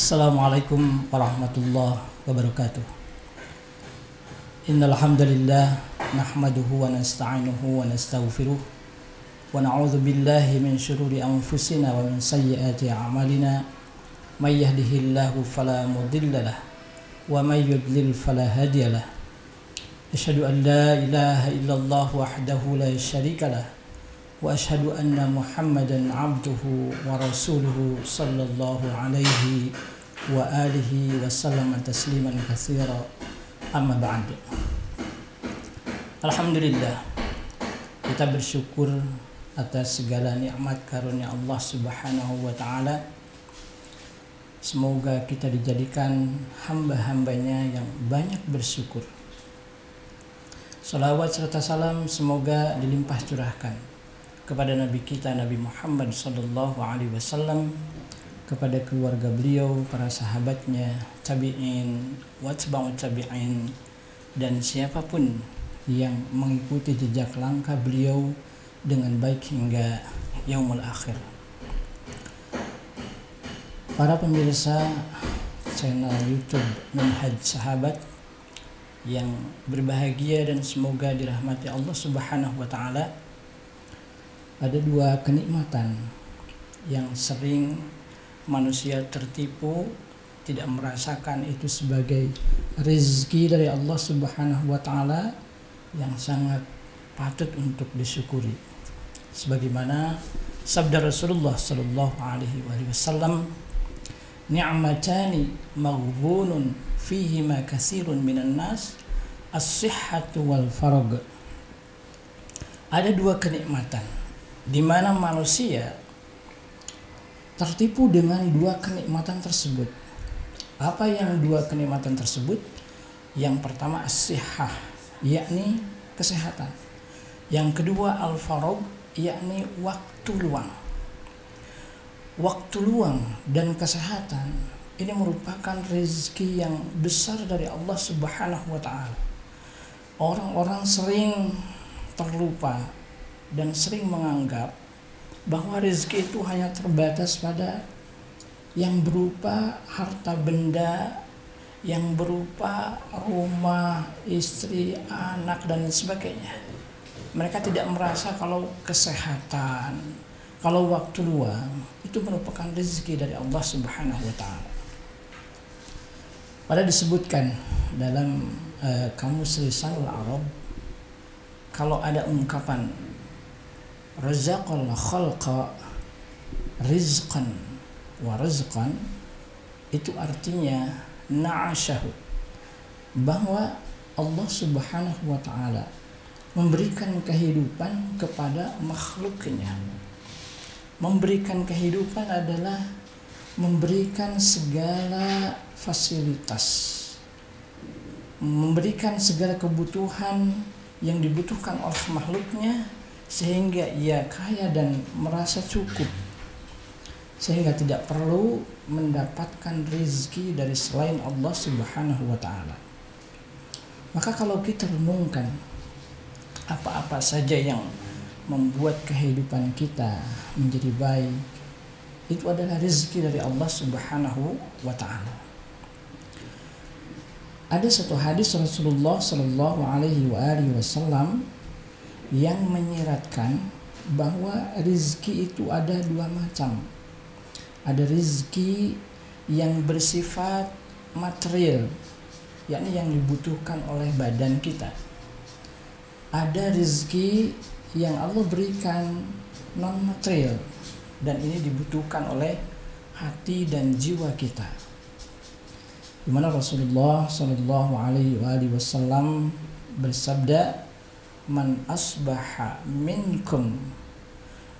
Assalamualaikum warahmatullahi wabarakatuh. Innal hamdalillah nahmaduhu wa nasta'inuhu wa nastaghfiruh wa na'udzu billahi min shururi anfusina wa min sayyiati a'malina. May yahdihillahu fala mudilla lahu wa may yudlil fala hadiya lahu. Asyhadu an la ilaha illallah wahdahu la syarika lahu wa asyhadu anna Muhammadan abduhu wa rasuluhu sallallahu alaihi wa alihi wa sallama tasliman katsira. Amma ba'd. Alhamdulillah, kita bersyukur atas segala nikmat karunia Allah Subhanahu wa taala. Semoga kita dijadikan hamba-hambanya yang banyak bersyukur. Salawat serta salam semoga dilimpah curahkan kepada Nabi kita Nabi Muhammad sallallahu alaihi wasallam, kepada keluarga beliau, para sahabatnya, tabi'in, watba'ut tabi'in, dan siapapun yang mengikuti jejak langkah beliau dengan baik hingga yaumul akhir. Para pemirsa channel YouTube Minhaj Sahabat yang berbahagia dan semoga dirahmati Allah Subhanahu wa taala, ada dua kenikmatan yang sering manusia tertipu, tidak merasakan itu sebagai rezeki dari Allah Subhanahu wa taala yang sangat patut untuk disyukuri. Sebagaimana sabda Rasulullah sallallahu alaihi wasallam, ni'matani maghbunun fihima katsirun minan nas, as-sihhatu wal farag. Ada dua kenikmatan di mana manusia tertipu dengan dua kenikmatan tersebut. Apa yang dua kenikmatan tersebut? Yang pertama as-sihhah, yakni kesehatan. Yang kedua al-farag, yakni waktu luang. Waktu luang dan kesehatan ini merupakan rezeki yang besar dari Allah Subhanahu wa taala. Orang-orang sering terlupa dan sering menganggap bahwa rezeki itu hanya terbatas pada yang berupa harta benda, yang berupa rumah, istri, anak, dan sebagainya. Mereka tidak merasa kalau kesehatan, kalau waktu luang itu merupakan rezeki dari Allah Subhanahu wa taala. Pada disebutkan dalam Kamus Lisanul Arab, kalau ada ungkapan razaqal khalqa rizqan wa rizqan, itu artinya na'ashahu, bahwa Allah Subhanahu wa taala memberikan kehidupan kepada makhluknya. Memberikan kehidupan adalah memberikan segala fasilitas, memberikan segala kebutuhan yang dibutuhkan oleh makhluknya, sehingga ia kaya dan merasa cukup, sehingga tidak perlu mendapatkan rezeki dari selain Allah Subhanahu wa taala. Maka kalau kita renungkan apa-apa saja yang membuat kehidupan kita menjadi baik, itu adalah rezeki dari Allah Subhanahu wa taala. Ada satu hadis Rasulullah sallallahu alaihi wasallam yang menyiratkan bahwa rezeki itu ada dua macam. Ada rezeki yang bersifat material, yakni yang dibutuhkan oleh badan kita. Ada rezeki yang Allah berikan non material, dan ini dibutuhkan oleh hati dan jiwa kita. Di mana Rasulullah sallallahu alaihi wasallam bersabda, man asbaha minkum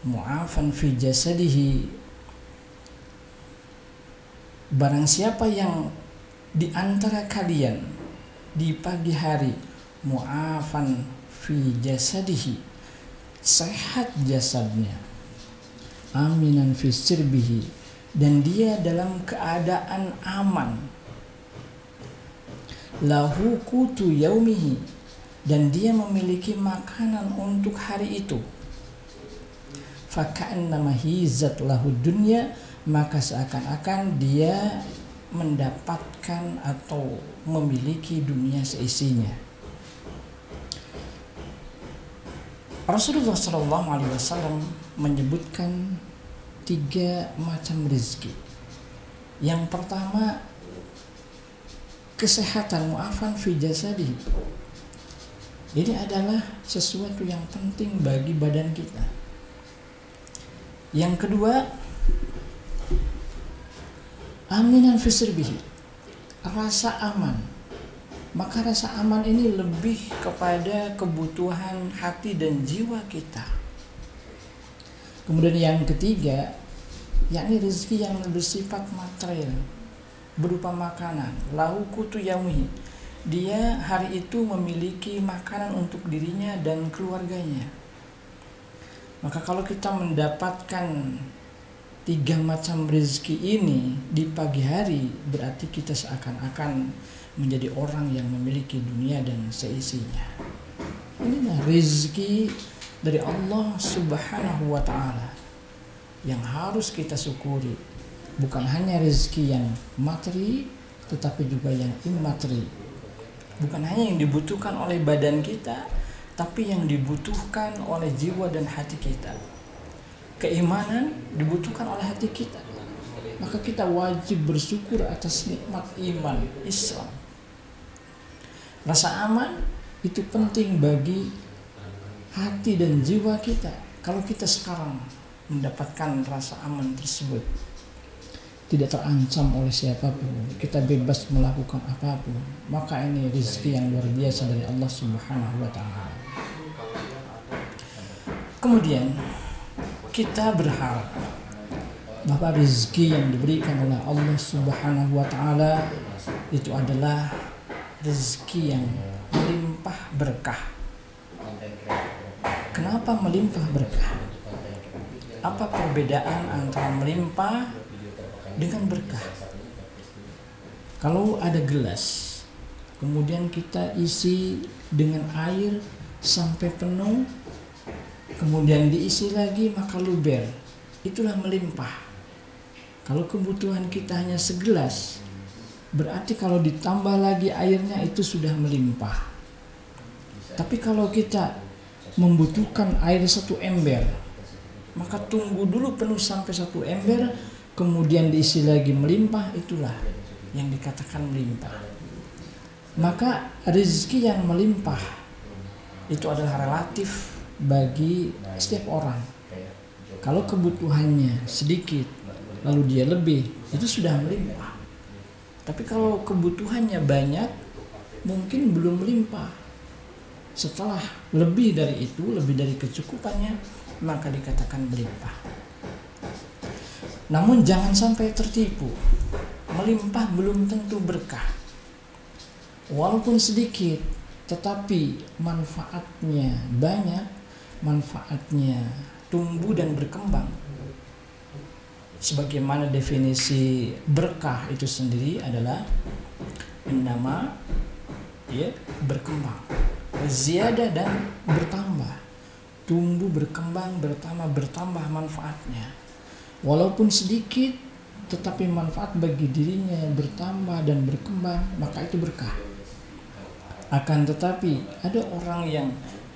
mu'afan fi jasadihi, barang siapa yang di antara kalian di pagi hari mu'afan fi jasadihi, sehat jasadnya, aminan fi sirbihi, dan dia dalam keadaan aman, lahu qutu yaumihi, dan dia memiliki makanan untuk hari itu, faka'annama hizat lahu dunya, maka seakan-akan dia mendapatkan atau memiliki dunia seisinya. Rasulullah SAW menyebutkan 3 macam rezeki. Yang pertama, kesehatan, mu'afan fi jasadi. Ini adalah sesuatu yang penting bagi badan kita. Yang kedua, aminan fi sirbihi, rasa aman. Maka rasa aman ini lebih kepada kebutuhan hati dan jiwa kita. Kemudian yang ketiga, yakni rezeki yang bersifat material, berupa makanan. Lahu kutu yaumihi, dia hari itu memiliki makanan untuk dirinya dan keluarganya. Maka kalau kita mendapatkan 3 macam rezeki ini di pagi hari, berarti kita seakan-akan menjadi orang yang memiliki dunia dan seisinya. Inilah rezeki dari Allah Subhanahu wa ta'ala yang harus kita syukuri. Bukan hanya rezeki yang materi, tetapi juga yang immateri. Bukan hanya yang dibutuhkan oleh badan kita, tapi yang dibutuhkan oleh jiwa dan hati kita. Keimanan dibutuhkan oleh hati kita. Maka kita wajib bersyukur atas nikmat iman Islam. Rasa aman itu penting bagi hati dan jiwa kita. Kalau kita sekarang mendapatkan rasa aman tersebut, tidak terancam oleh siapapun, kita bebas melakukan apapun, maka ini rezeki yang luar biasa dari Allah Subhanahu wa ta'ala. Kemudian kita berharap bahwa rezeki yang diberikan oleh Allah Subhanahu wa ta'ala itu adalah rezeki yang melimpah berkah. Kenapa melimpah berkah? Apa perbedaan antara melimpah dengan berkah? Kalau ada gelas, kemudian kita isi dengan air sampai penuh, kemudian diisi lagi maka luber, itulah melimpah. Kalau kebutuhan kita hanya segelas, berarti kalau ditambah lagi airnya itu sudah melimpah. Tapi kalau kita membutuhkan air 1 ember, maka tunggu dulu penuh sampai 1 ember, kemudian diisi lagi melimpah, itulah yang dikatakan melimpah. Maka rezeki yang melimpah itu adalah relatif bagi setiap orang. Kalau kebutuhannya sedikit lalu dia lebih, itu sudah melimpah. Tapi kalau kebutuhannya banyak, mungkin belum melimpah. Setelah lebih dari itu, lebih dari kecukupannya, maka dikatakan melimpah. Namun jangan sampai tertipu. Melimpah belum tentu berkah. Walaupun sedikit, tetapi manfaatnya banyak, manfaatnya tumbuh dan berkembang. Sebagaimana definisi berkah itu sendiri adalah innama, berkembang, ziyadah dan bertambah, tumbuh, berkembang, bertambah manfaatnya. Walaupun sedikit, tetapi manfaat bagi dirinya bertambah dan berkembang, maka itu berkah. Akan tetapi ada orang yang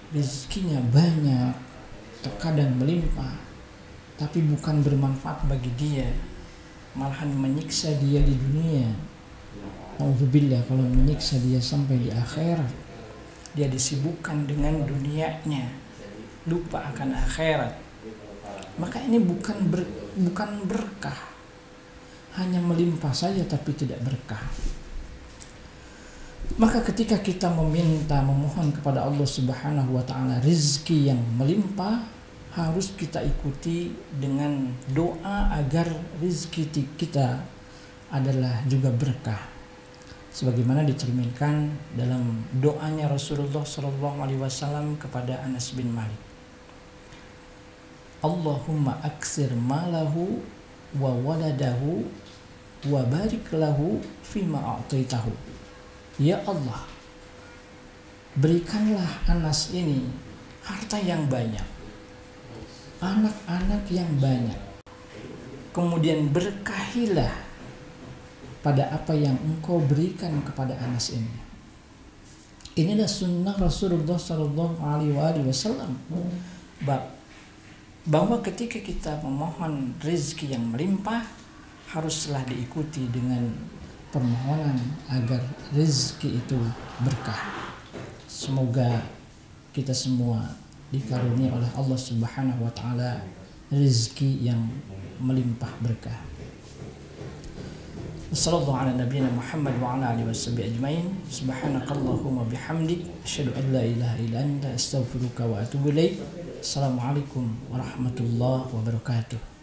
rezekinya banyak, terkadang melimpah, tapi bukan bermanfaat bagi dia, malahan menyiksa dia di dunia. Alhamdulillah, kalau menyiksa dia sampai di akhirat, dia disibukkan dengan dunianya, lupa akan akhirat. Maka ini bukan berkah, hanya melimpah saja tapi tidak berkah. Maka ketika kita memohon kepada Allah Subhanahu wa ta'ala rezeki yang melimpah, harus kita ikuti dengan doa agar rezeki kita adalah juga berkah. Sebagaimana dicerminkan dalam doanya Rasulullah SAW kepada Anas bin Malik. Allahumma aksir malahu wa waladahu wa barik lahu fima a'taitahu. Ya Allah, berikanlah Anas ini harta yang banyak, anak-anak yang banyak, kemudian berkahilah pada apa yang engkau berikan kepada Anas ini. Inilah sunnah Rasulullah Shallallahu Alaihi Wasallam, bahwa ketika kita memohon rezeki yang melimpah, haruslah diikuti dengan permohonan agar rezeki itu berkah. Semoga kita semua dikaruniai oleh Allah Subhanahu wa taala rezeki yang melimpah berkah. Wassallallahu ala nabiyyina Muhammad wa ala alihi washabihi ajmain. Subhanakallahumma bihamdik asyhadu an la ilaha illa anta astaghfiruka wa atubu ilaik. Assalamualaikum warahmatullahi wabarakatuh.